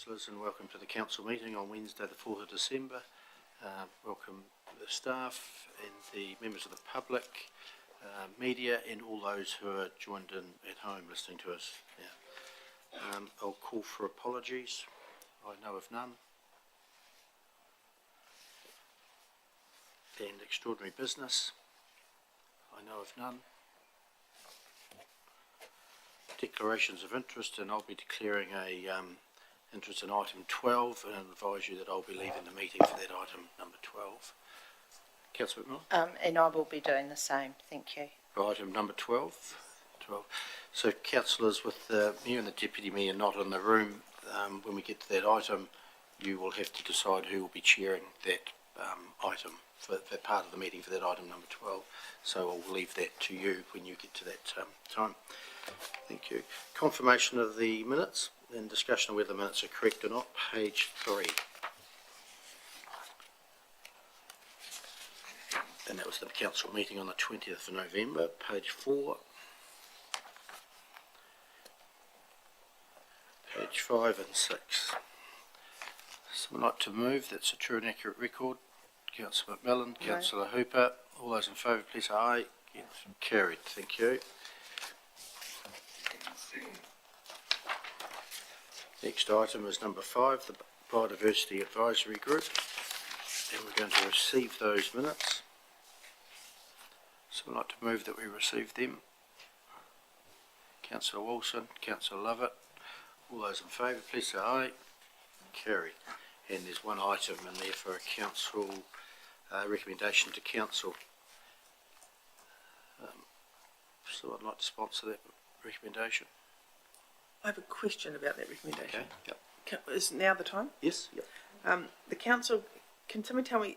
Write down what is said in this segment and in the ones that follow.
Councillors, and welcome to the council meeting on Wednesday the 4th of December. Welcome the staff and the members of the public, media and all those who are joined in at home listening to us. I'll call for apologies. I know of none. And extraordinary business. I know of none. Declarations of interest, and I'll be declaring a interest in item 12 and advise you that I'll be leaving the meeting for that item number 12. Councillor McMillan? And I will be doing the same, thank you. For item number 12. So councillors, with me and the deputy mayor not in the room, when we get to that item, you will have to decide who will be chairing that item for that part of the meeting for that item number 12. So I'll leave that to you when you get to that time. Thank you. Confirmation of the minutes and discussion of whether the minutes are correct or not. Page 3. And that was the council meeting on the 20th of November. Page 4. Page 5 and 6. Someone like to move? That's a true and accurate record. Councillor McMillan, Councillor Hooper. All those in favour, please say aye. Yes. Carried. Thank you. Next item is number 5, the Biodiversity Advisory Group, and we're going to receive those minutes. So I'd like to move that we receive them. Councillor Wilson, Councillor Lovett, all those in favour, please say aye. Carried. And there's one item in there for a council recommendation to council. So I'd like to sponsor that recommendation. I have a question about that recommendation. Okay. Yep. Is now the time? Yes. Yep. The council, can somebody tell me,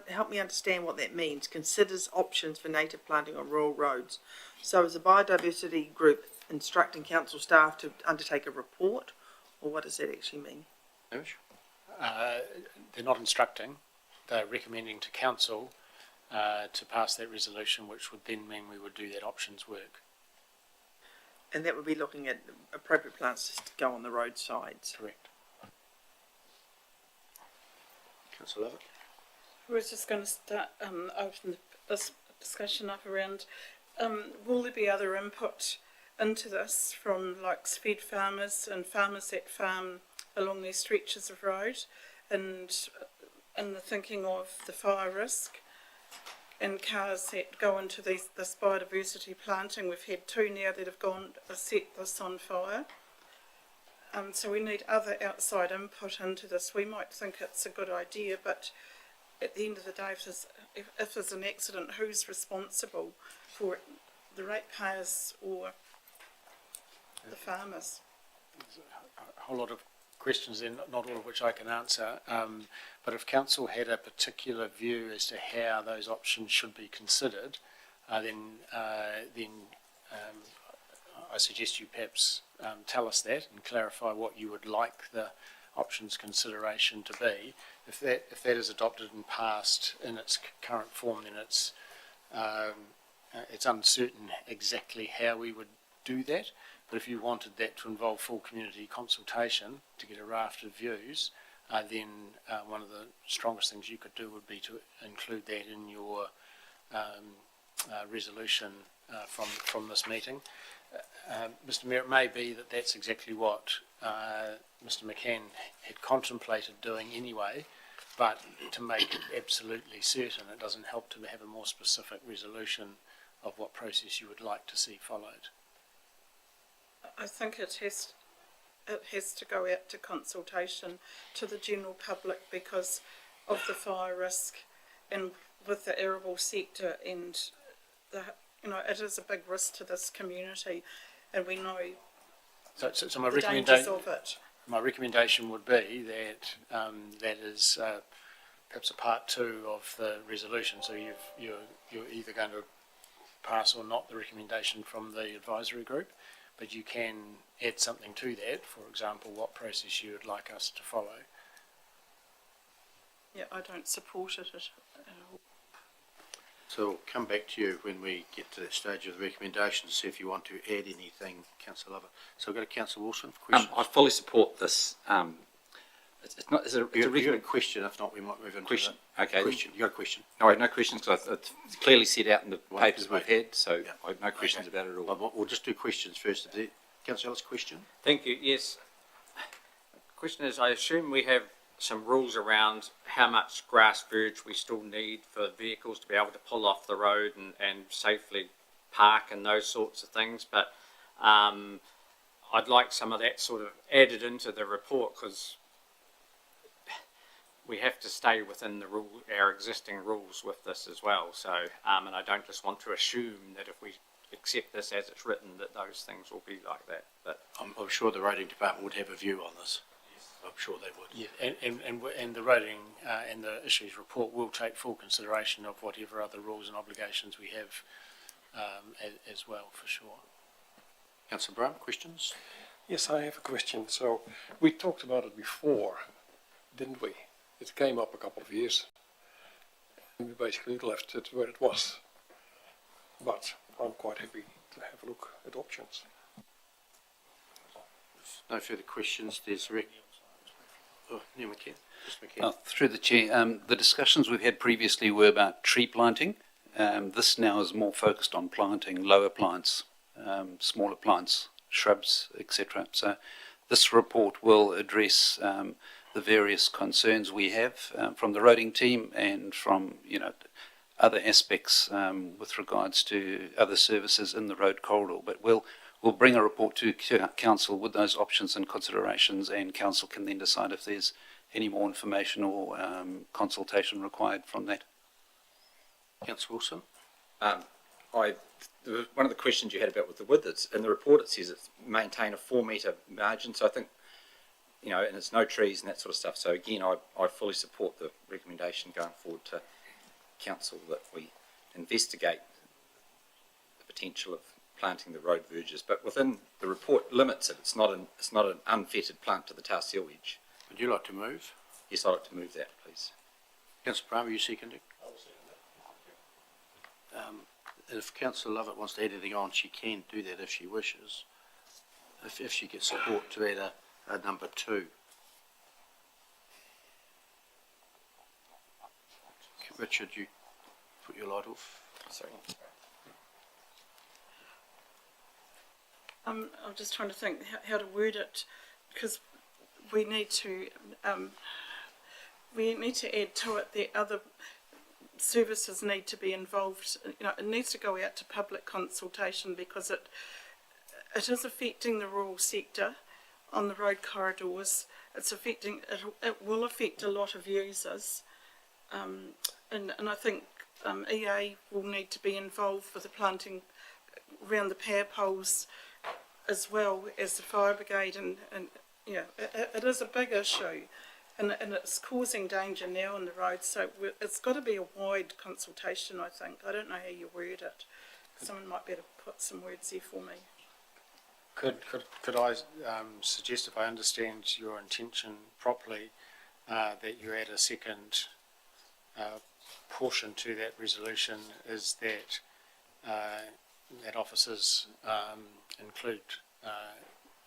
help me understand what that means? Considers options for native planting on rural roads. So is the biodiversity group instructing council staff to undertake a report, or what does that actually mean? Hamish? They're not instructing, they're recommending to council to pass that resolution, which would then mean we would do that options work. And that would be looking at appropriate plants to go on the roadsides. Correct. Councillor Lovett? I was just going to start open this discussion up around will there be other input into this from like feed farmers and farmers that farm along these stretches of road, and the thinking of the fire risk and cars that go into this biodiversity planting. We've had 2 now that have set this on fire. So we need other outside input into this. We might think it's a good idea, but at the end of the day, if there's an accident, who's responsible for it? The ratepayers or the farmers? There's a whole lot of questions there, not all of which I can answer. But if council had a particular view as to how those options should be considered, then I suggest you perhaps tell us that and clarify what you would like the options consideration to be. If that is adopted and passed in its current form, then it's uncertain exactly how we would do that. But if you wanted that to involve full community consultation to get a raft of views, then one of the strongest things you could do would be to include that in your resolution from this meeting. Mr Mayor, it may be that that's exactly what Mr McCann had contemplated doing anyway, but to make it absolutely certain, it doesn't help to have a more specific resolution of what process you would like to see followed. I think it has to go out to consultation to the general public because of the fire risk and with the arable sector, and it is a big risk to this community, and we know so my the dangers of it. My recommendation would be that that is perhaps a part 2 of the resolution. So you're either going to pass or not the recommendation from the advisory group, but you can add something to that. For example, what process you would like us to follow. Yeah, I don't support it at all. So we'll come back to you when we get to that stage of the recommendation to see if you want to add anything, Councillor Lovett. So we've got a Councillor Wilson for questions. I fully support this It's not, it's a You got a regular question, if not, we might move into question. that. Okay. Question, you got a question? No, I have no questions because it's clearly set out in the One papers debate. we've had, so Yeah. I have no questions about it at all. We'll just do questions first. Councillor Ellis, question? Thank you. Yes. Question is, I assume we have some rules around how much grass verge we still need for vehicles to be able to pull off the road and safely park and those sorts of things, but I'd like some of that sort of added into the report because we have to stay within the our existing rules with this as well. So, and I don't just want to assume that if we accept this as it's written that those things will be like that. But I'm sure the roading department would have a view on this. I'm sure they would. Yeah, and the rating and the issues report will take full consideration of whatever other rules and obligations we have as well, for sure. Councillor Brown, questions? Yes, I have a question. So we talked about it before, didn't we? It came up a couple of years. And we basically left it where it was. But I'm quite happy to have a look at options. No further questions. There's Neil McKenna. Mr. McKenna. Through the chair, the discussions we've had previously were about tree planting. This now is more focused on planting lower plants, smaller plants, shrubs, etc. So this report will address the various concerns we have from the roading team and from other aspects with regards to other services in the road corridor. But we'll bring a report to council with those options and considerations, and council can then decide if there's any more information or consultation required from that. Councillor Wilson. One of the questions you had about with the width, it's, in the report it says it's maintain a 4 metre margin, so I think, and it's no trees and that sort of stuff. So again, I fully support the recommendation going forward to council that we investigate the potential of planting the road verges, but within the report limits it. It's not an unfettered plant to the tar seal edge. Would you like to move? Yes, I'd like to move that, please. Councillor Brown, are you seconding? If Councillor Lovett wants to add anything on, she can do that if she wishes. If she gets support to add a number 2. Richard, you put your light off. Sorry. I'm just trying to think how to word it, because we need to add to it the other services need to be involved. It needs to go out to public consultation because it is affecting the rural sector on the road corridors. It will affect a lot of users, and I think EA will need to be involved with the planting around the power poles as well as the fire brigade, and it is a big issue. And it's causing danger now on the road, so it's got to be a wide consultation, I think. I don't know how you word it. Someone might be able to put some words there for me. Could I suggest, if I understand your intention properly, that you add a second portion to that resolution, is that that officers include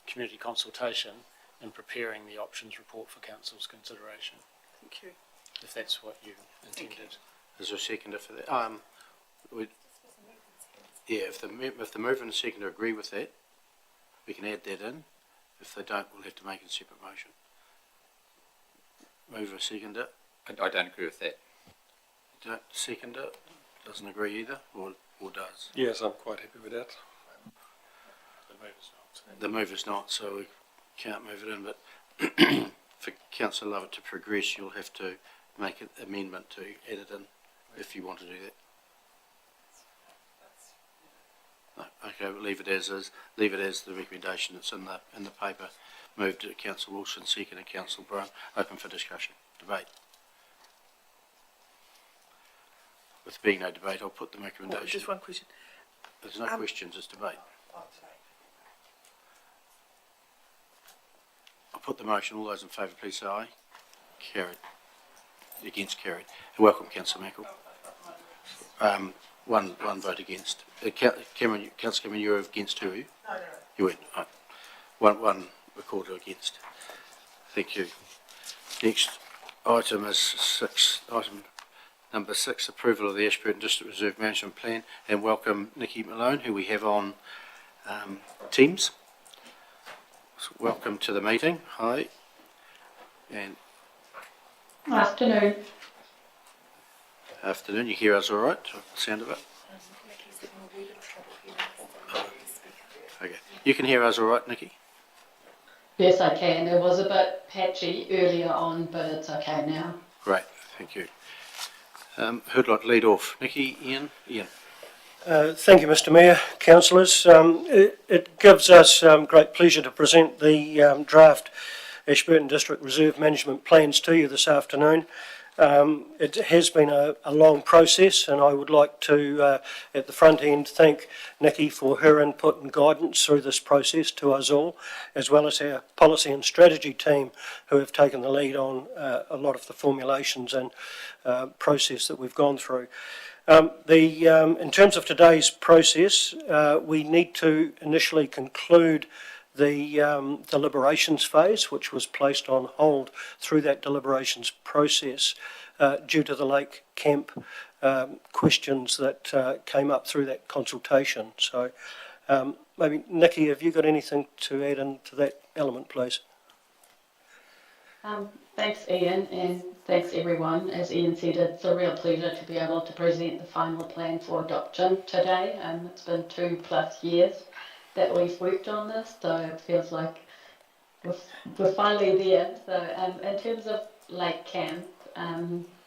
community consultation in preparing the options report for council's consideration, Thank you. if that's what you intended. Is there a seconder for that? If the mover and the seconder agree with that, we can add that in. If they don't, we'll have to make a separate motion. Mover, seconder. I don't agree with that. Don't seconder. Doesn't agree either, or does. Yes, I'm quite happy with that. The mover's not, so we can't move it in, but for Councillor Lovett to progress, you'll have to make an amendment to add it in, if you want to do that. No, okay, we'll leave it as is. Leave it as the recommendation that's in the paper. Moved to Councillor Wilson, second to Councillor Brown. Open for discussion, debate. With being no debate, I'll put the recommendation. Just one question. There's no questions, it's debate. I'll put the motion. All those in favour, please say aye. Carried. Against, carried. Welcome, Councillor Mackle. One vote against. Cameron, Councillor Cameron, you were against who? No. You weren't. Right. One recorded against. Thank you. Next item is item number 6, approval of the Ashburton District Reserve Management Plan, and welcome Nikki Malone, who we have on Teams. So welcome to the meeting. Hi. And Afternoon. afternoon. You hear us all right? The sound of it? Okay. You can hear us all right, Nikki? Yes, I can. It was a bit patchy earlier on, but it's okay now. Great. Thank you. Who'd like to lead off? Nikki, Ian? Ian. Thank you, Mr Mayor, councillors. It gives us great pleasure to present the draft Ashburton District Reserve Management Plans to you this afternoon. It has been a long process, and I would like to, at the front end, thank Nikki for her input and guidance through this process to us all, as well as our policy and strategy team who have taken the lead on a lot of the formulations and process that we've gone through. In terms of today's process, we need to initially conclude the deliberations phase, which was placed on hold through that deliberations process due to the Lake Camp questions that came up through that consultation. So maybe, Nikki, have you got anything to add into that element, please? Thanks, Ian, and thanks everyone. As Ian said, it's a real pleasure to be able to present the final plan for adoption today. It's been 2+ years that we've worked on this, so it feels like we're finally there. So in terms of Lake Camp,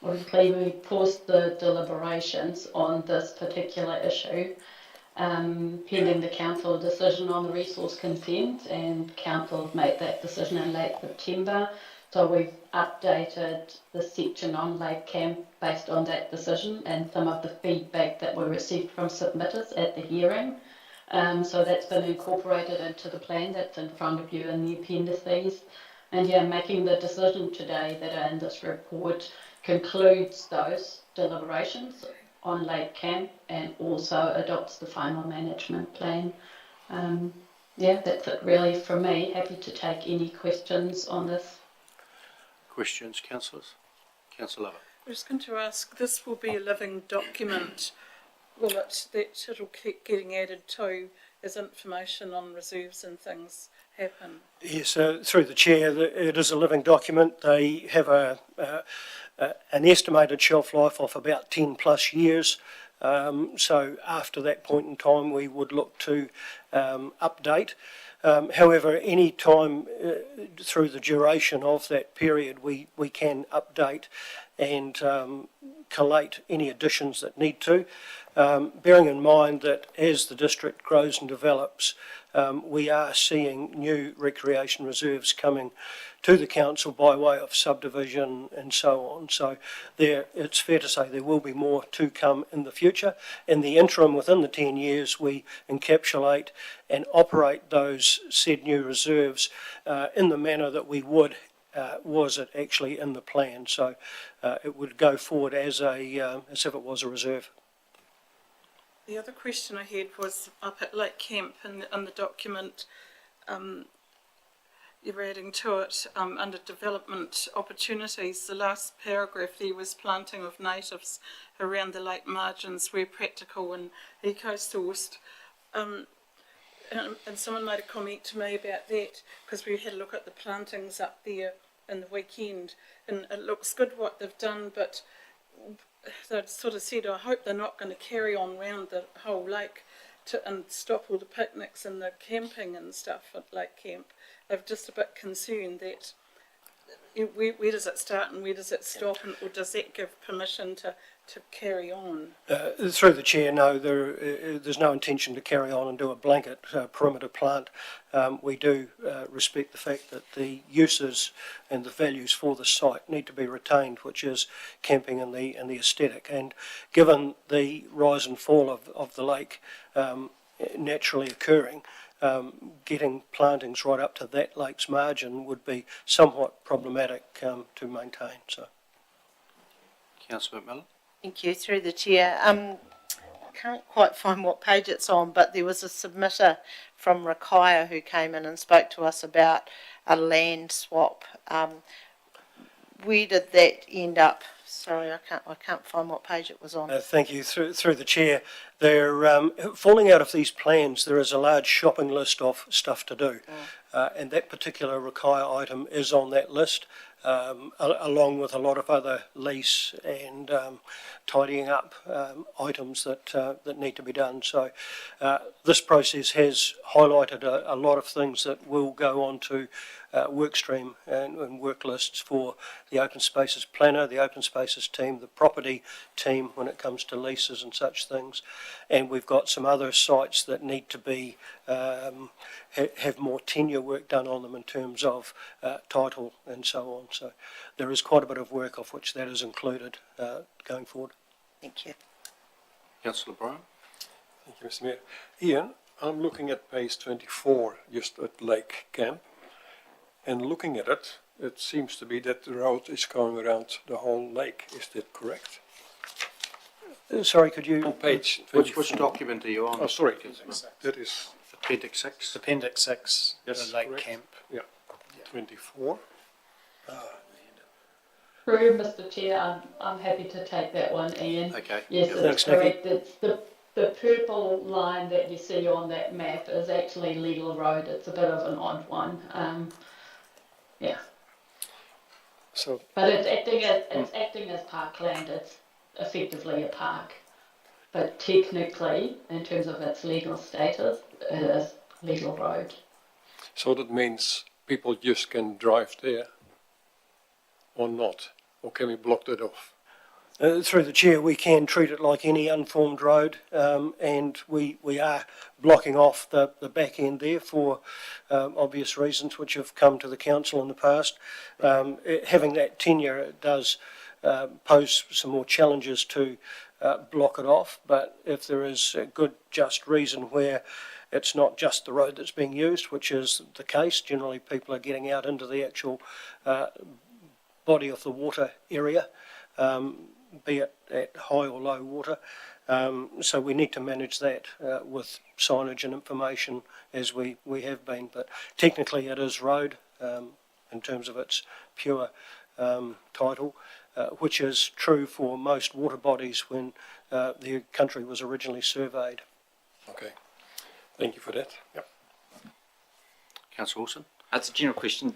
obviously we paused the deliberations on this particular issue pending the council decision on the resource consent, and council made that decision in late September. So we've updated the section on Lake Camp based on that decision and some of the feedback that we received from submitters at the hearing. So that's been incorporated into the plan that's in front of you in the appendices. And yeah, making the decision today that are in this report concludes those deliberations on Lake Camp and also adopts the final management plan. Yeah, that's it really from me. Happy to take any questions on this. Questions, councillors? Councillor Lover. I was going to ask, this will be a living document. Will it'll keep getting added to as information on reserves and things happen? Yes, through the chair, it is a living document. They have an estimated shelf life of about 10+ years. So after that point in time, we would look to update. However, any time through the duration of that period, we can update and collate any additions that need to, bearing in mind that as the district grows and develops, we are seeing new recreation reserves coming to the council by way of subdivision and so on. So it's fair to say there will be more to come in the future. In the interim, within the 10 years, we encapsulate and operate those said new reserves in the manner that we would was it actually in the plan. So it would go forward as if it was a reserve. The other question I had was up at Lake Camp in the document. You're adding to it under development opportunities. The last paragraph there was planting of natives around the lake margins where practical and eco-sourced. And someone made a comment to me about that because we had a look at the plantings up there in the weekend, and it looks good what they've done, but they sort of said, I hope they're not going to carry on round the whole lake and stop all the picnics and the camping and stuff at Lake Camp. They're just a bit concerned that where does it start and where does it stop, or does that give permission to carry on? Through the chair, no, there's no intention to carry on and do a blanket perimeter plant. We do respect the fact that the uses and the values for the site need to be retained, which is camping and the aesthetic. And given the rise and fall of the lake naturally occurring, getting plantings right up to that lake's margin would be somewhat problematic to maintain. So, Councillor McMillan. Thank you, through the chair. I can't quite find what page it's on, but there was a submitter from Rakaya who came in and spoke to us about a land swap. where did that end up? Sorry, I can't find what page it was on. Thank you. Through the chair, there falling out of these plans, there is a large shopping list of stuff to do, and that particular require item is on that list, along with a lot of other lease and tidying up items that need to be done. So this process has highlighted a lot of things that will go on to work stream and work lists for the open spaces planner, the open spaces team, the property team when it comes to leases and such things. And we've got some other sites that need to be have more tenure work done on them in terms of title and so on. So there is quite a bit of work of which that is included going forward. Thank you. Councillor Bryan? Thank you, Mr. Mayor. Ian, I'm looking at page 24, just at Lake Camp, and looking at it, it seems to be that the road is going around the whole lake. Is that correct? Sorry, could you... On page 24. Which document are you on? Oh, sorry, that is Appendix 6? Appendix 6, Yes, the Lake correct. Camp. 24. Through Mr. Chair, I'm happy to take that one, Ian. Okay. Yes, Yep. it's Thanks, Nikki. correct. It's the purple line that you see on that map is actually Legal Road. It's a bit of an odd one. Yeah, So but it's acting as parkland. It's effectively a park, but technically, in terms of its legal status, it is Legal Road. So that means people just can drive there or not? Or can we block that off? Through the chair, we can treat it like any unformed road, and we are blocking off the back end there for obvious reasons which have come to the council in the past. Having that tenure, it does pose some more challenges to block it off, but if there is a good just reason where it's not just the road that's being used, which is the case, generally people are getting out into the actual body of the water area, be it at high or low water. So we need to manage that with signage and information as we have been. But technically it is road in terms of its pure title, which is true for most water bodies when the country was originally surveyed. Okay, thank you for that. Yep. Councillor Wilson? That's a general question.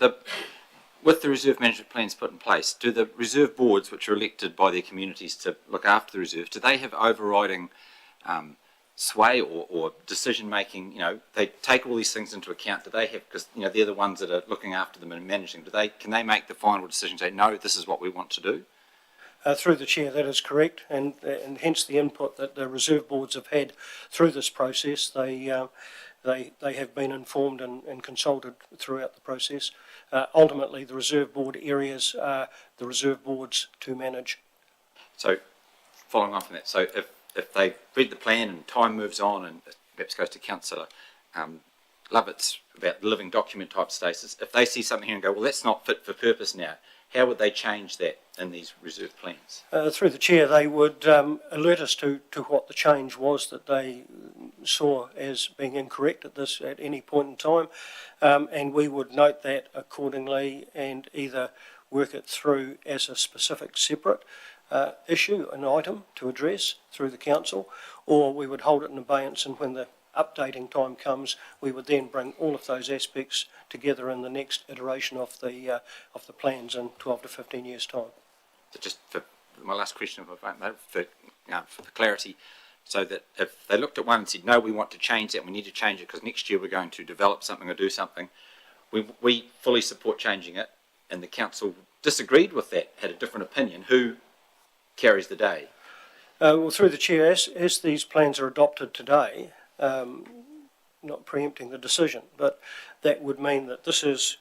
With the reserve management plans put in place, do the reserve boards, which are elected by their communities to look after the reserve, do they have overriding sway or decision making? You know, they take all these things into account. Do they have, because you know they're the ones that are looking after them and managing? Can they make the final decision? Say no, this is what we want to do. Through the chair, that is correct, and hence the input that the reserve boards have had through this process. They have been informed and consulted throughout the process. Ultimately, the reserve board areas are the reserve boards to manage. So, following on from that, so if they read the plan and time moves on and perhaps goes to councillor Lovett's about the living document type status, if they see something here and go, well, that's not fit for purpose now, how would they change that in these reserve plans? Through the chair, they would alert us to what the change was that they saw as being incorrect at any point in time, and we would note that accordingly and either work it through as a specific separate issue, an item to address through the council, or we would hold it in abeyance, and when the updating time comes, we would then bring all of those aspects together in the next iteration of the plans in 12 to 15 years' time. So just for my last question, for clarity, so that if they looked at one and said, no, we want to change that, we need to change it because next year we're going to develop something or do something, we fully support changing it, and the council disagreed with that, had a different opinion, who carries the day? Well, through the chair, as these plans are adopted today, not preempting the decision, but that would mean that this is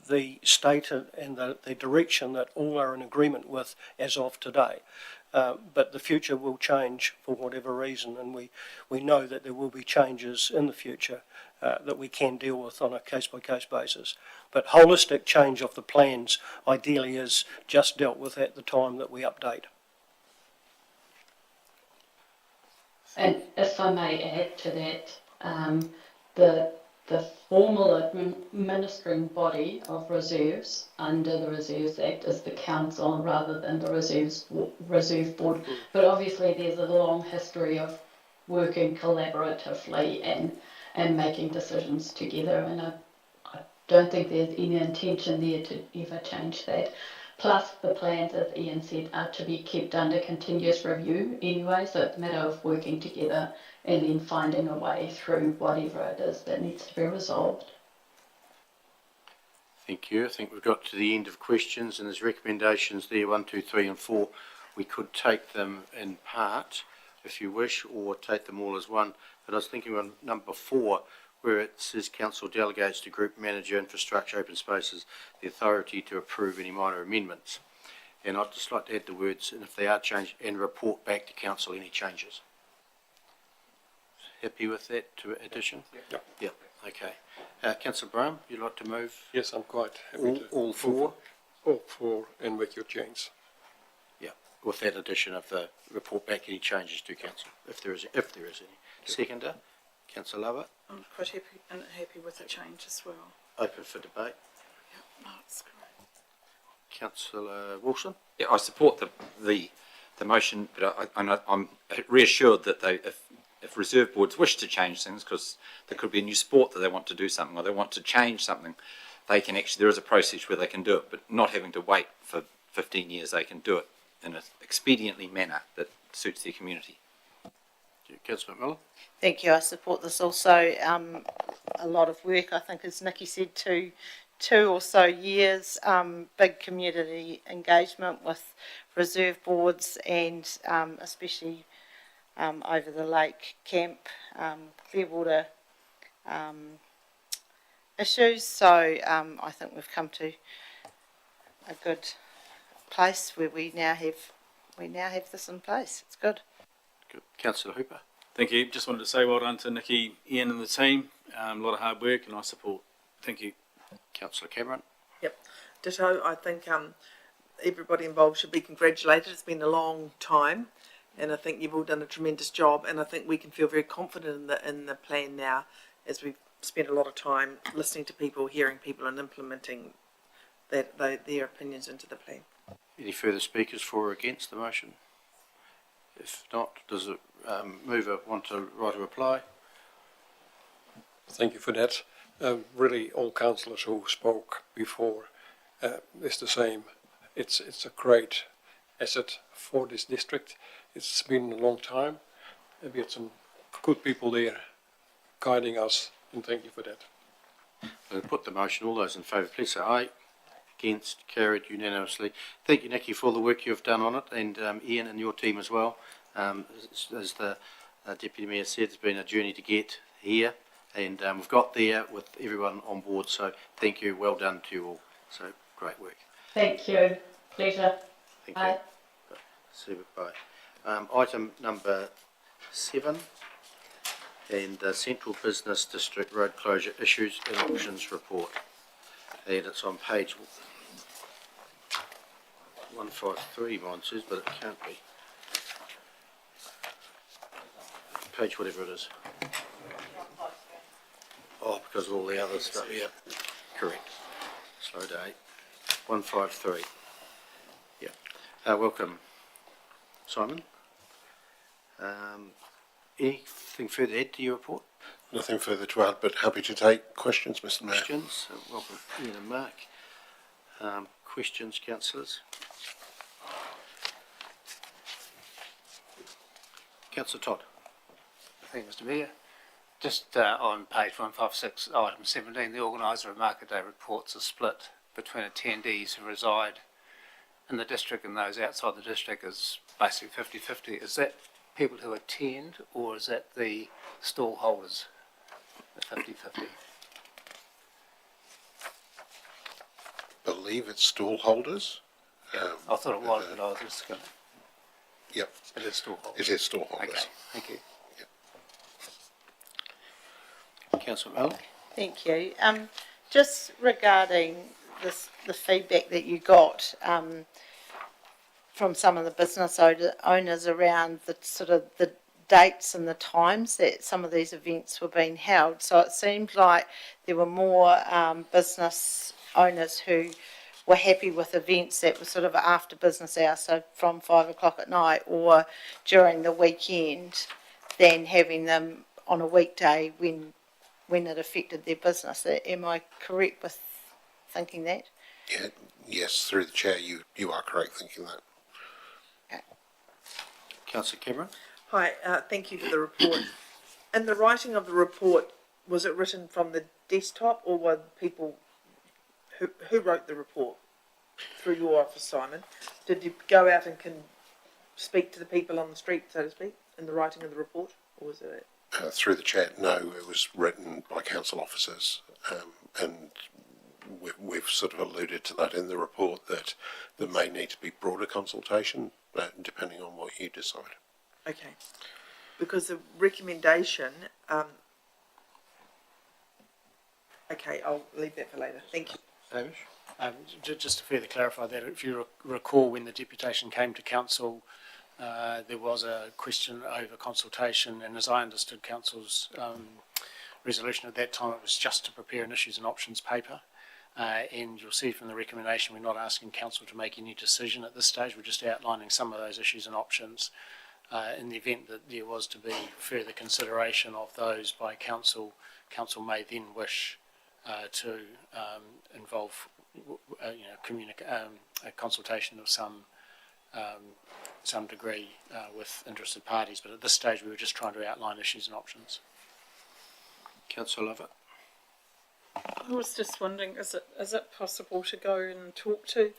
the state and the direction that all are in agreement with as of today. But the future will change for whatever reason, and we know that there will be changes in the future that we can deal with on a case-by-case basis. But holistic change of the plans ideally is just dealt with at the time that we update. And if I may add to that, the the formal administering body of reserves under the Reserves Act is the council rather than the reserve board. But obviously there's a long history of working collaboratively and making decisions together, and I don't think there's any intention there to ever change that. Plus, the plans, as Ian said, are to be kept under continuous review anyway, so it's a matter of working together and then finding a way through whatever it is that needs to be resolved. Thank you. I think we've got to the end of questions, and there's recommendations there, 1, 2, 3 and 4. We could take them in part, if you wish, or take them all as one. But I was thinking on number 4, where it says council delegates to group manager infrastructure open spaces the authority to approve any minor amendments. And I'd just like to add the words, and if they are changed, and report back to council any changes. Happy with that addition? Yeah. Yeah, okay. Councillor Brown, you'd like to move Yes, I'm quite happy to. all 4? All 4, and with your change. Yeah, with that addition of the report back any changes to council, if there is any. Seconder, Councillor Lovett. I'm quite happy with the change as well. Open for debate. Yeah, no, it's great. Councillor Wilson. Yeah, I support the motion, but I'm reassured that if reserve boards wish to change things, because there could be a new sport that they want to do something or they want to change something, they can actually, there is a process where they can do it, but not having to wait for 15 years, they can do it in an expediently manner that suits their community. Councillor McMillan. Thank you. I support this also. A lot of work, I think, as Nikki said, two or so years, big community engagement with reserve boards and especially over the lake camp, Clearwater issues. So I think we've come to a good place where we now have this in place. It's good. Good. Councillor Hooper. Thank you. Just wanted to say well done to Nikki, Ian and the team. A lot of hard work and I support. Thank you. Councillor Cameron. Yep. Ditto. I think everybody involved should be congratulated. It's been a long time, and I think you've all done a tremendous job. And I think we can feel very confident in the plan now, as we've spent a lot of time listening to people, hearing people, and implementing their opinions into the plan. Any further speakers for or against the motion? If not, does the mover want to write a reply? Thank you for that. Really, all councillors who spoke before is the same. It's a great asset for this district. It's been a long time. We had some good people there guiding us, and thank you for that. I'll put the motion. All those in favour, please say aye. Against, carried unanimously. Thank you, Nikki, for all the work you've done on it, and Ian and your team as well. As the Deputy Mayor said, it's been a journey to get here, and we've got there with everyone on board, so thank you, well done to you all. So, great work. Thank you. Pleasure. Thank Bye. you. Super, bye. Item number 7, and the Central Business District Road Closure Issues and Options Report. And it's on page 153, mine says, but it can't be. Page whatever it is. Oh, because of all the other stuff, yeah. Correct. Slow day. 153. Yeah. Welcome, Simon. Anything further to add to your report? Nothing further to add, but happy to take questions, Mr. Mayor. Questions? Welcome, Ian and Mark. Questions, councillors? Councillor Todd. Thank you, Mr. Mayor. Just on page 156, item 17, the organiser of Market Day reports are split between attendees who reside in the district and those outside the district is basically 50-50. Is that people who attend, or is that the stall holders, the 50-50? Believe it's stall holders. Yeah, I thought it was, but I was just going to... Yep. It is stall holders. It is stall holders. Okay, thank you. Councillor Mallon. Thank you. Just regarding the feedback that you got from some of the business owners around the sort of the dates and the times that some of these events were being held. So it seemed like there were more business owners who were happy with events that were sort of after business hours, so from 5 o'clock at night or during the weekend, than having them on a weekday when it affected their business. Am I correct with thinking that? Yeah, yes, through the chair, you are correct thinking that. Councillor Cameron? Hi, thank you for the report. In the writing of the report, was it written from the desktop, or were people who wrote the report through your office, Simon? Did you go out and speak to the people on the street, so to speak, in the writing of the report, or was it? Through the chair, no, it was written by council officers, and we've sort of alluded to that in the report, that there may need to be broader consultation, depending on what you decide. Okay, because the recommendation, okay, I'll leave that for later. Thank you. Hamish? Just to further clarify that, if you recall when the deputation came to council, there was a question over consultation, and as I understood council's resolution at that time, it was just to prepare an issues and options paper. And you'll see from the recommendation, we're not asking council to make any decision at this stage. We're just outlining some of those issues and options. In the event that there was to be further consideration of those by council, council may then wish to involve a consultation of some degree with interested parties. But at this stage, we were just trying to outline issues and options. Councillor Lovett? I was just wondering, is it possible to go and talk to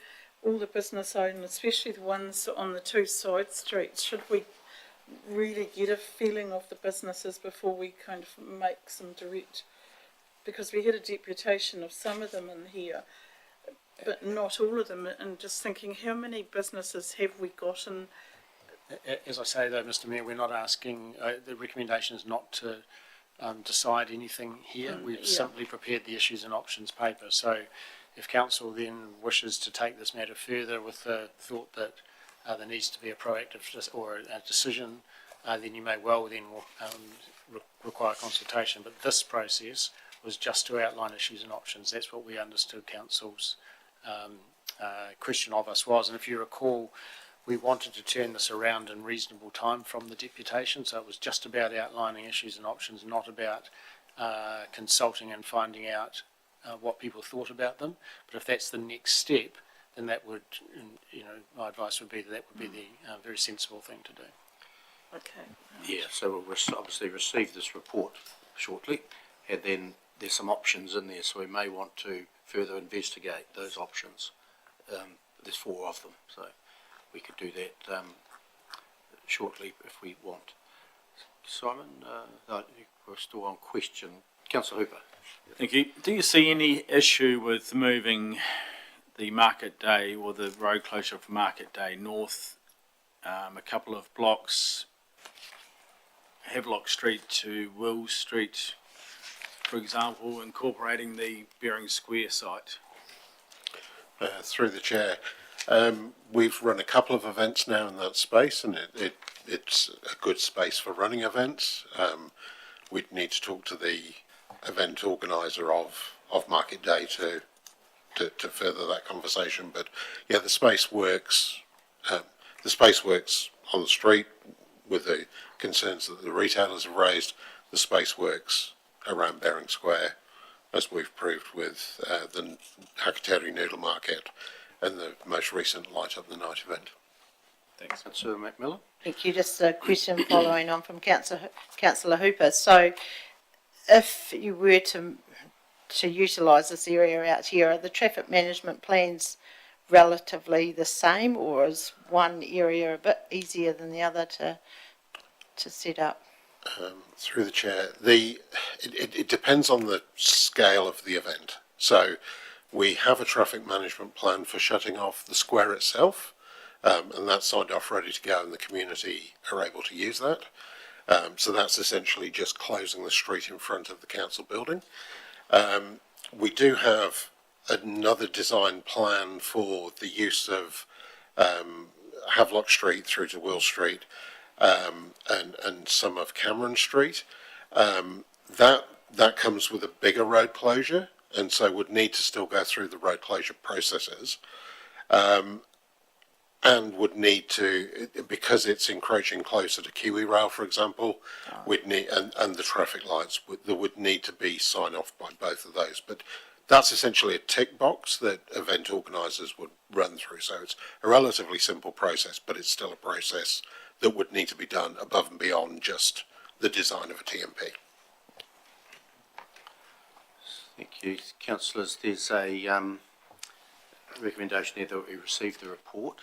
all the business owners, especially the ones on the two side streets? Should we really get a feeling of the businesses before we kind of make some direct? Because we had a deputation of some of them in here, but not all of them. And just thinking, how many businesses have we gotten? As I say, though, Mr. Mayor, we're not asking. The recommendation is not to decide anything here. We've simply prepared the issues and options paper. So if council then wishes to take this matter further with the thought that there needs to be a proactive or a decision, then you may well then require consultation. But this process was just to outline issues and options. That's what we understood council's question of us was. And if you recall, we wanted to turn this around in reasonable time from the deputation, so it was just about outlining issues and options, not about consulting and finding out what people thought about them. But if that's the next step, then that would, my advice would be that would be the very sensible thing to do. Okay. Yeah, so we'll obviously receive this report shortly, and then there's some options in there, so we may want to further investigate those options. There's 4 of them, so we could do that shortly if we want. Simon, no, we're still on question. Councillor Hooper. Thank you. Do you see any issue with moving the market day or the road closure for market day north a couple of blocks, Havelock Street to Wills Street, for example, incorporating the Bering Square site? Through the chair, we've run a couple of events now in that space, and it's a good space for running events. We'd need to talk to the event organiser of Market Day to further that conversation. But yeah, the space works. The space works on the street with the concerns that the retailers have raised. The space works around Bering Square, as we've proved with the Hakateri Noodle Market and the most recent Light Up the Night event. Thanks. Councillor McMillan. Thank you. Just a question following on from Councillor Hooper. So if you were to utilise this area out here, are the traffic management plans relatively the same, or is one area a bit easier than the other to set up? Through the chair, it depends on the scale of the event. So we have a traffic management plan for shutting off the square itself, and that's signed off, ready to go, and the community are able to use that. So that's essentially just closing the street in front of the council building. We do have another design plan for the use of Havelock Street through to Will Street, and some of Cameron Street. That comes with a bigger road closure, and so would need to still go through the road closure processes. And would need to, because it's encroaching closer to Kiwi Rail, for example, we'd need, and the traffic lights, there would need to be sign off by both of those. But that's essentially a tick box that event organisers would run through. So it's a relatively simple process, but it's still a process that would need to be done above and beyond just the design of a TMP. Thank you, councillors. There's a recommendation there that we receive the report,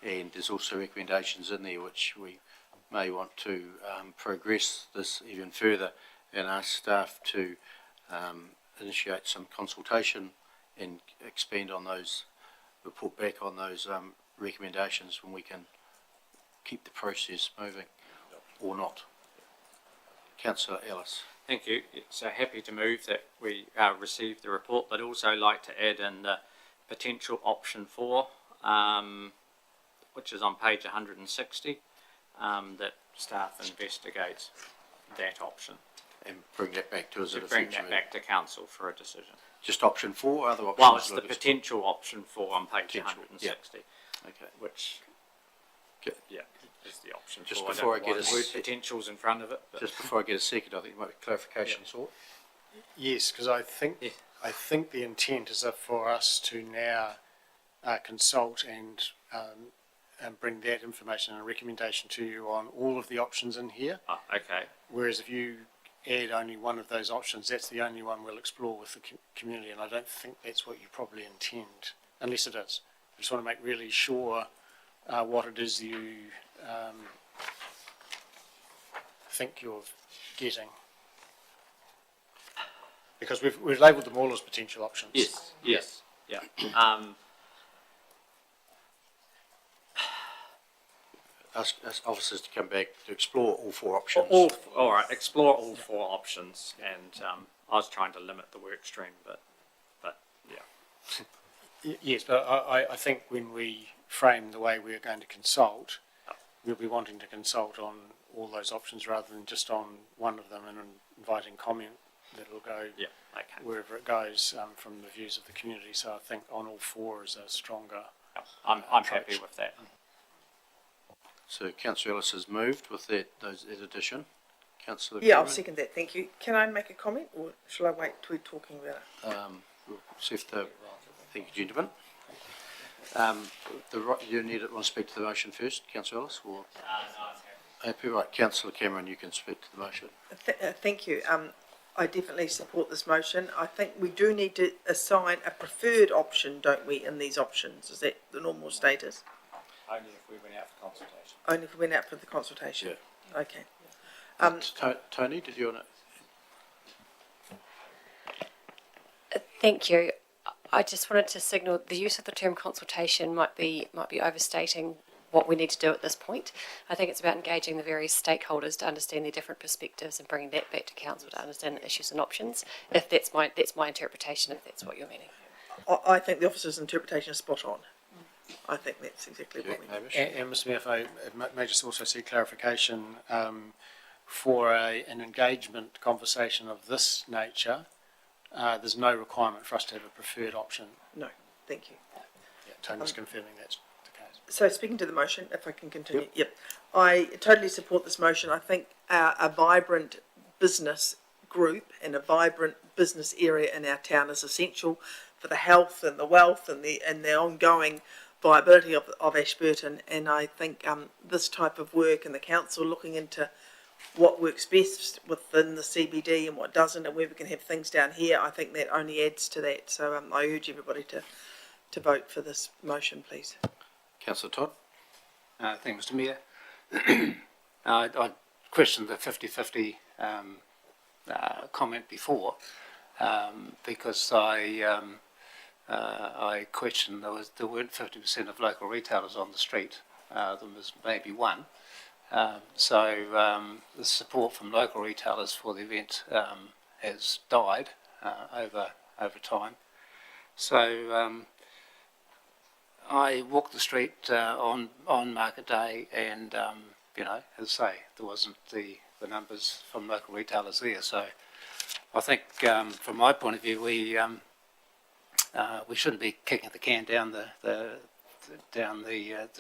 and there's also recommendations in there which we may want to progress this even further and ask staff to initiate some consultation and expand on those, report back on those recommendations when we can keep the process moving or not. Councillor Ellis. Thank you. So happy to move that we receive the report, but also like to add in the potential option 4, which is on page 160, that staff investigates that option. And bring that back to us at a bring future that back to council for a decision. Just option 4, or other options? Well, it's the potential option 4 on page 160. Yeah. Okay. Which, yeah, is the option. Just 4. before I don't get want a word potentials in front of it. But just before I get a second, I think it might be clarification sort. Yes, because I think the intent is for us to now consult and bring that information and a recommendation to you on all of the options in here. Oh, okay. Whereas if you add only one of those options, that's the only one we'll explore with the community, and I don't think that's what you probably intend, unless it is. I just want to make really sure what it is you think you're getting. Because we've labelled them all as potential options. Yes. Yeah. Ask officers to come back to explore all 4 options. All right. Explore all 4 options, and I was trying to limit the work stream, but yeah. Yes, but I think when we frame the way we're going to consult, we'll be wanting to consult on all those options rather than just on one of them and inviting comment that will go wherever it goes from the views of the community. So I think on all 4 is a stronger I'm happy with that. So Councillor Ellis has moved with that addition. Councillor Yeah, I'll Cameron? second that, thank you. Can I make a comment, or shall I wait till we're talking about it? We'll see if the, thank you, gentlemen. You want to speak to the motion first, Councillor Ellis, or? Happy, right, Councillor Cameron, you can speak to the motion. Thank you. I definitely support this motion. I think we do need to assign a preferred option, don't we, in these options? Is that the normal status? Only if we went out for consultation. Only if we went out for the consultation? Yeah. Okay. Tony, did you want to? Thank you. I just wanted to signal the use of the term consultation might be overstating what we need to do at this point. I think it's about engaging the various stakeholders to understand their different perspectives and bringing that back to council to understand the issues and options. If that's my interpretation, if that's what you're meaning. I think the officer's interpretation is spot on. I think that's exactly what we need. And Mr Mayor, if I may just also see clarification for an engagement conversation of this nature, there's no requirement for us to have a preferred option. No, thank you. Yeah, Tony's confirming that's the case. So speaking to the motion, if I can continue. Yep. I totally support this motion. I think a vibrant business group and a vibrant business area in our town is essential for the health and the wealth and the ongoing viability of Ashburton. And I think this type of work and the council looking into what works best within the CBD and what doesn't, and where we can have things down here, I think that only adds to that. So I urge everybody to vote for this motion, please. Councillor Todd? Thank you, Mr Mayor. I questioned the 50-50 comment before because I questioned there weren't 50% of local retailers on the street. There was maybe one. So the support from local retailers for the event has died over time. So I walked the street on market day and you know, as I say, there wasn't the numbers from local retailers there. So I think from my point of view, we shouldn't be kicking the can down the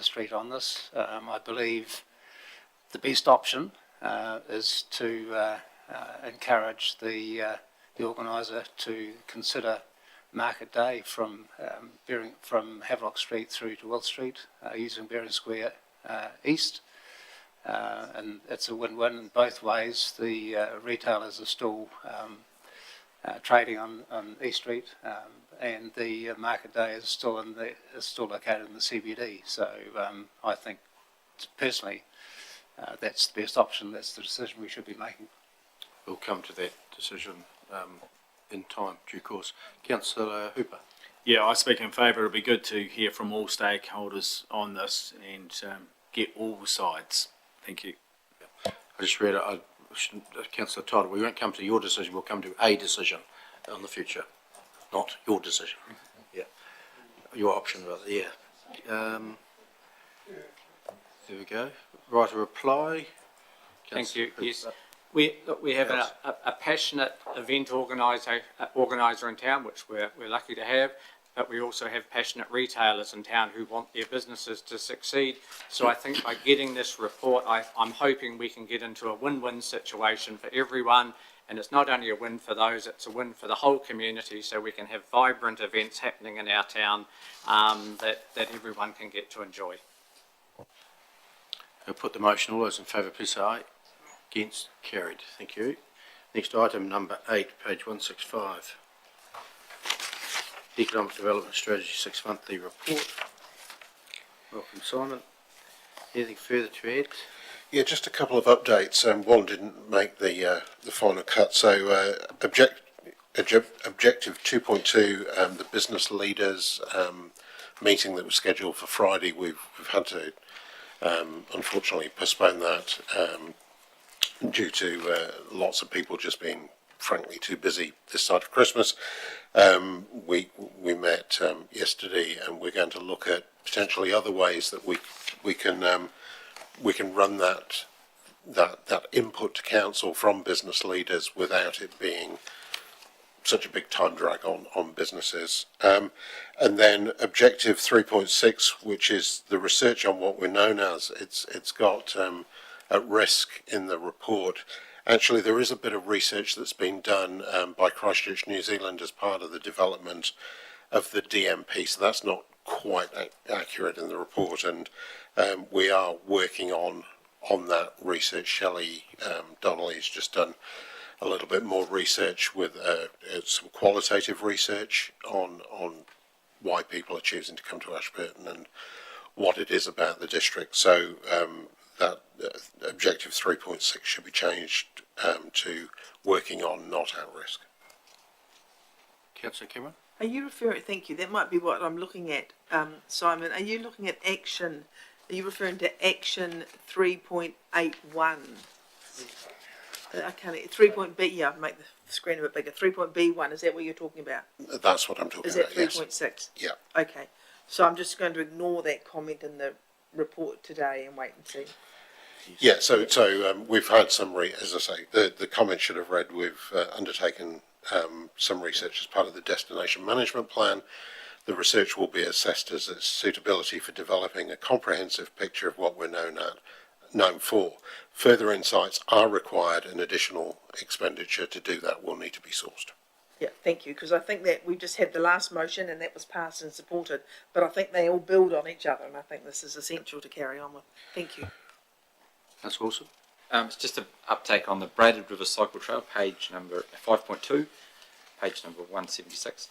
street on this. I believe the best option is to encourage the organiser to consider Market Day from Havelock Street through to Will Street, using Variance Square east, and it's a win-win in both ways. The retailers are still trading on East Street, and the Market Day is still located in the CBD. So I think personally that's the best option. That's the decision we should be making. We'll come to that decision in time, due course. Councillor Hooper. Yeah, I speak in favour. It'd be good to hear from all stakeholders on this and get all sides. Thank you. I just read it. Councillor Todd, we won't come to your decision. We'll come to a decision on the future, not your decision. Yeah, your option rather. Yeah. There we go. Right, a reply. Thank you. Yes. We have a passionate event organiser in town, which we're lucky to have, but we also have passionate retailers in town who want their businesses to succeed. So I think by getting this report, I'm hoping we can get into a win-win situation for everyone, and it's not only a win for those, it's a win for the whole community, so we can have vibrant events happening in our town that everyone can get to enjoy. I'll put the motion. All those in favour, please say aye. Against? Carried. Thank you. Next item, number 8, page 165. Economic Development Strategy 6-monthly report. Welcome, Simon. Anything further to add? Yeah, just a couple of updates. One didn't make the final cut. So objective 2.2, the business leaders meeting that was scheduled for Friday, we've had to unfortunately postpone that due to lots of people just being frankly too busy this side of Christmas. We met yesterday, and we're going to look at potentially other ways that we can run that input to council from business leaders without it being such a big time drag on businesses. And then objective 3.6, which is the research on what we're known as, it's got at risk in the report. Actually, there is a bit of research that's been done by Christchurch, New Zealand, as part of the development of the DMP, so that's not quite accurate in the report, and we are working on that research. Shelley Donnelly's just done a little bit more research with some qualitative research on why people are choosing to come to Ashburton and what it is about the district. So that objective 3.6 should be changed to working on, not at risk. Councillor Cameron? Are you referring, thank you, that might be what I'm looking at, Simon. Are you looking at action, are you referring to action 3.81? I can't, 3.B, yeah, I'll make the screen a bit bigger. 3.B1, is that what you're talking about? That's what I'm talking about, yes. Is that 3.6? Yeah. Okay, so I'm just going to ignore that comment in the report today and wait and see. Yeah, so we've had some, as I say, the comment should have read, we've undertaken some research as part of the destination management plan. The research will be assessed as its suitability for developing a comprehensive picture of what we're known for. Further insights are required, and additional expenditure to do that will need to be sourced. Yeah, thank you, because I think that we just had the last motion and that was passed and supported, but I think they all build on each other, and I think this is essential to carry on with. Thank you. That's Wilson. It's just an uptake on the Braided River Cycle Trail, page number 5.2, page number 176.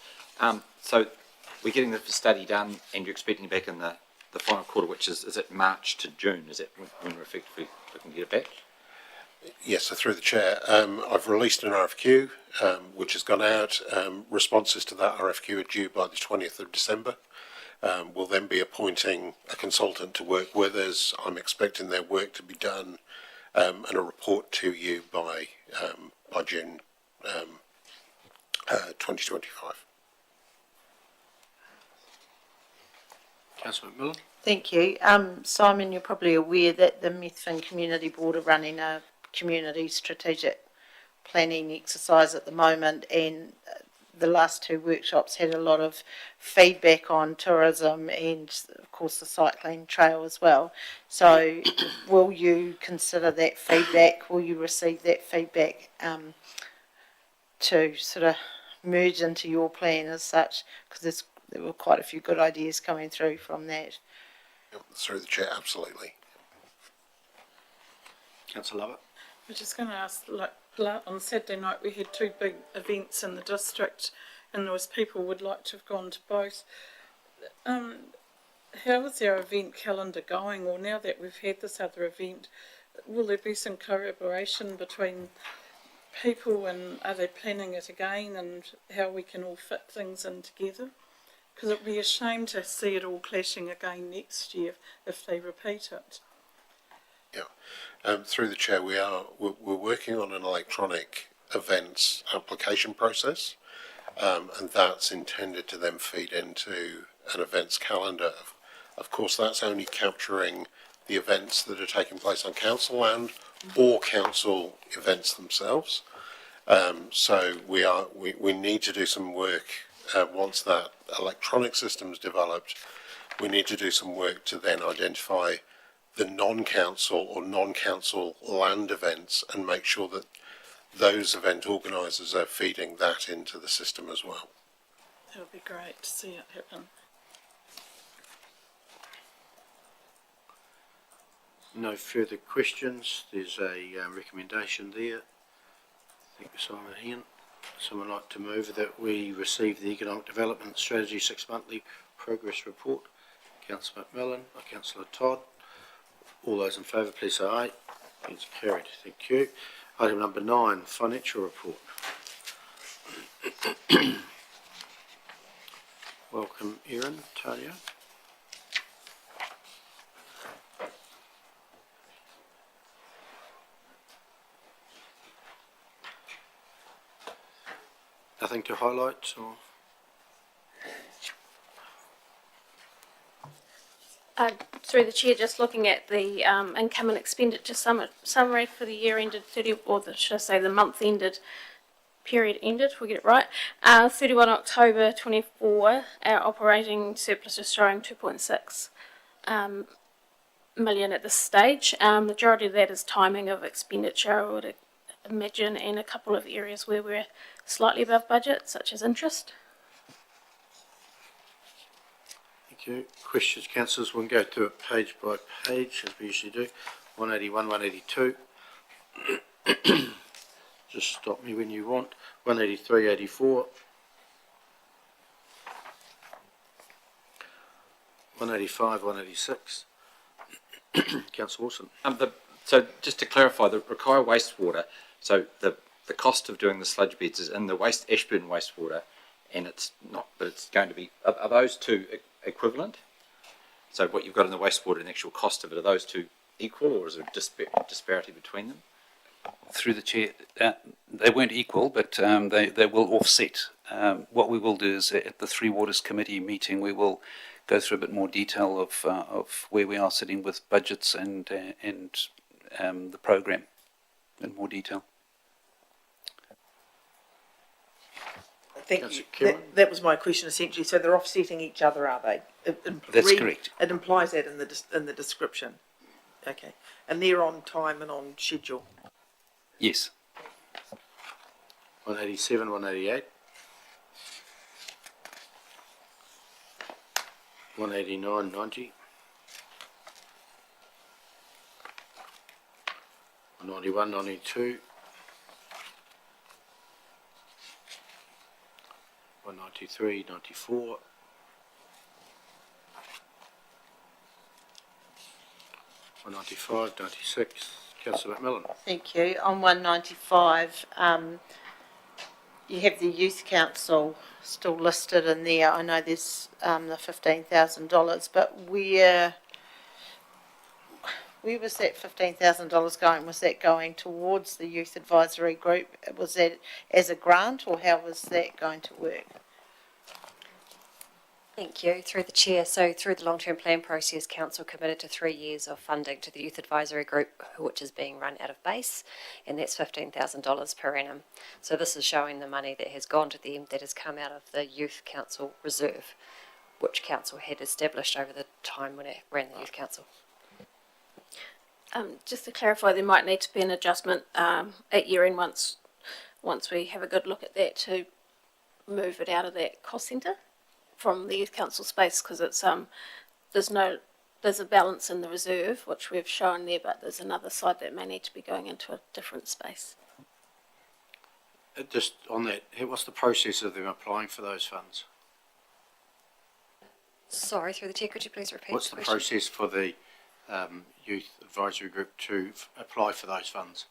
So we're getting the study done, and you're expecting back in the final quarter, which is it March to June? Is it when we're effectively looking to get it back? Yes, so through the chair, I've released an RFQ which has gone out. Responses to that RFQ are due by the 20th of December. We'll then be appointing a consultant to work with us. I'm expecting their work to be done and a report to you by June 2025. Councillor McMillan? Thank you. Simon, you're probably aware that the Methven Community Board are running a community strategic planning exercise at the moment, and the last two workshops had a lot of feedback on tourism and, of course, the cycling trail as well. So will you consider that feedback? Will you receive that feedback to sort of merge into your plan as such? Because there were quite a few good ideas coming through from that. Through the chair, absolutely. Councillor Lovett? I was just going to ask, like, on Saturday night we had two big events in the district and there was people who would like to have gone to both. How is our event calendar going? Or now that we've had this other event, will there be some collaboration between people, and are they planning it again, and how we can all fit things in together? Because it would be a shame to see it all clashing again next year if they repeat it. Through the chair, we're working on an electronic events application process, and that's intended to then feed into an events calendar. Of course, that's only capturing the events that are taking place on council land or council events themselves. So we need to do some work once that electronic system's developed. We need to do some work to then identify the non-council or non-council land events and make sure that those event organisers are feeding that into the system as well. It would be great to see it happen. No further questions. There's a recommendation there. Thank you, Simon and Ian. Someone like to move that we receive the Economic Development Strategy 6-monthly progress report? Councillor McMillan or Councillor Todd? All those in favour, please say aye. It's carried. Thank you. Item number 9, financial report. Welcome, Erin, Talia. Nothing to highlight or? Through the chair, just looking at the income and expenditure summary for the year ended 30, or should I say the month ended, period ended, if we get it right, 31 October 24, our operating surplus is showing 2.6 million at this stage. Majority of that is timing of expenditure, I would imagine, and a couple of areas where we're slightly above budget, such as interest. Thank you. Questions, councillors? We'll go through it page by page, as we usually do. 181, 182. Just stop me when you want. 183, 84. 185, 186. Councillor Wilson. So just to clarify, the Rakaia wastewater, so the cost of doing the sludge beds is in the Ashburton wastewater, and it's not, but it's going to be, are those two equivalent? So what you've got in the wastewater and the actual cost of it, are those two equal, or is there a disparity between them? Through the chair, they weren't equal, but they will offset. What we will do is at the Three Waters Committee meeting, we will go through a bit more detail of where we are sitting with budgets and the program in more detail. Thank you. That was my question essentially. So they're offsetting each other, are they? That's correct. It implies that in the description. Okay, and they're on time and on schedule. Yes. 187, 188. 189, 90. 191, 92. 193, 94. 195, 96. Councillor McMillan. Thank you. On 195, you have the Youth Council still listed in there. I know there's the $15,000, but where was that $15,000 going? Was that going towards the Youth Advisory Group? Was that as a grant, or how was that going to work? Thank you. Through the chair, so through the long-term plan process, council committed to 3 years of funding to the youth advisory group, which is being run out of base, and that's $15,000 per annum. So this is showing the money that has gone to them that has come out of the youth council reserve, which council had established over the time when it ran the youth council. Just to clarify, there might need to be an adjustment at year end once we have a good look at that to move it out of that cost centre from the youth council space, because it's there's a balance in the reserve which we've shown there, but there's another side that may need to be going into a different space. Just on that, what's the process of them applying for those funds? Sorry, through the chair, could you please repeat? What's the process for the youth advisory group to apply for those funds?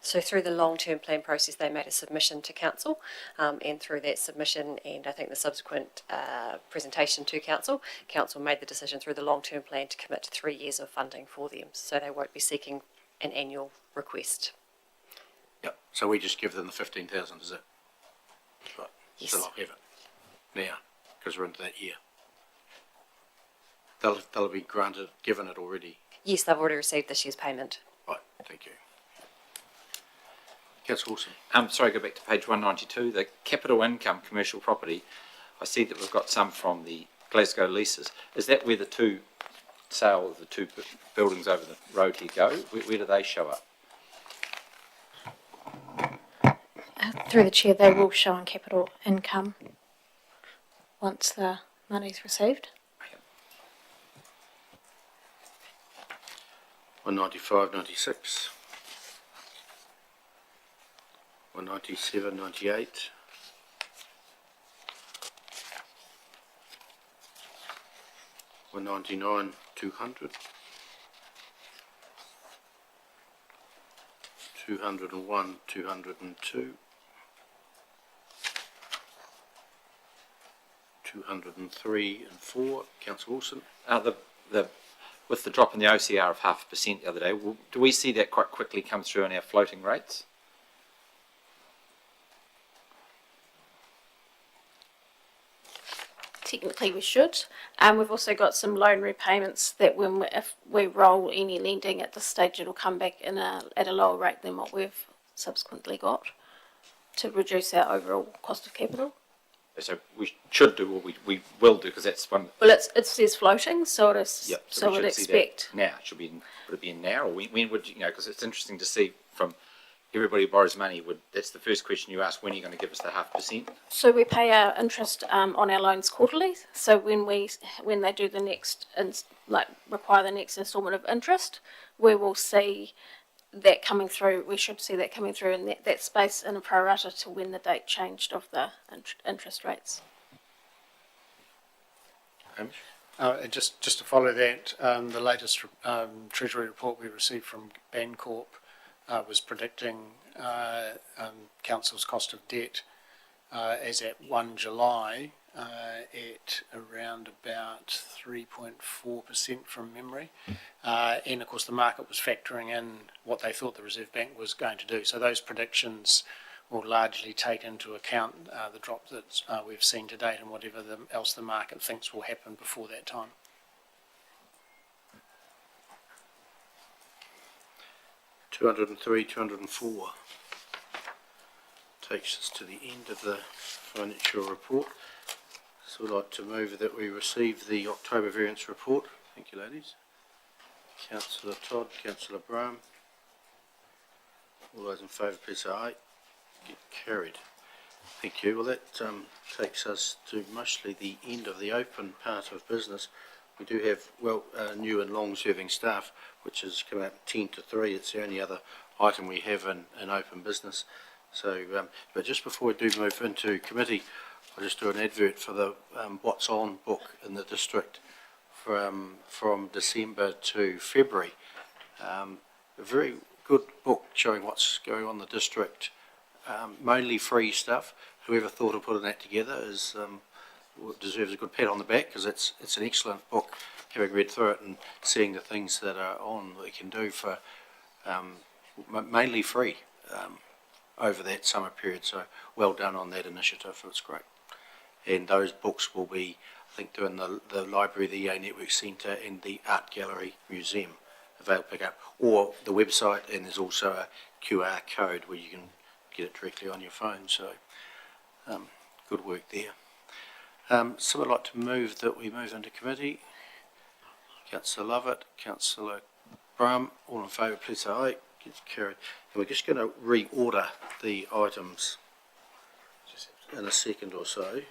So through the long-term plan process, they made a submission to council, and through that submission and I think the subsequent presentation to council, council made the decision through the long-term plan to commit to 3 years of funding for them. So they won't be seeking an annual request. Yep. So we just give them the 15,000, is it? Right. Yes. So they'll have it now because we're into that year. They'll be given it already. Yes, they've already received this year's payment. Right. Thank you. Councillor Wilson. Sorry, go back to page 192, the capital income commercial property. I see that we've got some from the Glasgow leases. Is that where the sale of the two buildings over the road here go? Where do they show up? Through the chair, they will show on capital income once the money's received. 195, 96. 197, 98. 199, 200. 201, 202. 203 and 4. Councillor Wilson. With the drop in the OCR of 0.5% the other day, do we see that quite quickly come through on our floating rates? Technically we should. We've also got some loan repayments that if we roll any lending at this stage, it'll come back at a lower rate than what we've subsequently got to reduce our overall cost of capital. So we should do, or we will do, because that's one. Well, it says floating, so it is. Yep, so we we'd should expect. See that now, would it be in now, or when would because it's interesting to see from everybody who borrows money. That's the first question you ask: when are you going to give us the 0.5%? So we pay our interest on our loans quarterly. So when they do the next require the next instalment of interest, we will see that coming through. We should see that coming through in that space in a pro rata to when the date changed of the interest rates. And just to follow that, the latest Treasury report we received from Bancorp was predicting Council's cost of debt as at 1 July at around about 3.4% from memory. And of course the market was factoring in what they thought the Reserve Bank was going to do. So those predictions will largely take into account the drop that we've seen to date and whatever else the market thinks will happen before that time. $203, 204 takes us to the end of the financial report. So we'd like to move that we receive the October variance report. Thank you, ladies. Councillor Todd, Councillor Brown. All those in favour, please say aye. Get carried. Thank you. Well, that takes us to mostly the end of the open part of business. We do have, new and long-serving staff, which has come out 10 to 3. It's the only other item we have in open business. So, but just before we do move into committee, I'll just do an advert for the What's On book in the district from December to February. A very good book showing what's going on in the district, mainly free stuff. Whoever thought of putting that together deserves a good pat on the back, because it's an excellent book, having read through it and seeing the things that are on that you can do for mainly free over that summer period. So well done on that initiative. It's great. and those books will be, I think, they're in the library, the EA Network Centre and the Art Gallery Museum available to pick up, or the website, and there's also a QR code where you can get it directly on your phone, so good work there. Someone like to move that we move into committee? Councillor Lovett, Councillor Brum, all in favour, please say aye. Gets carried. And we're just going to reorder the items in a second or so.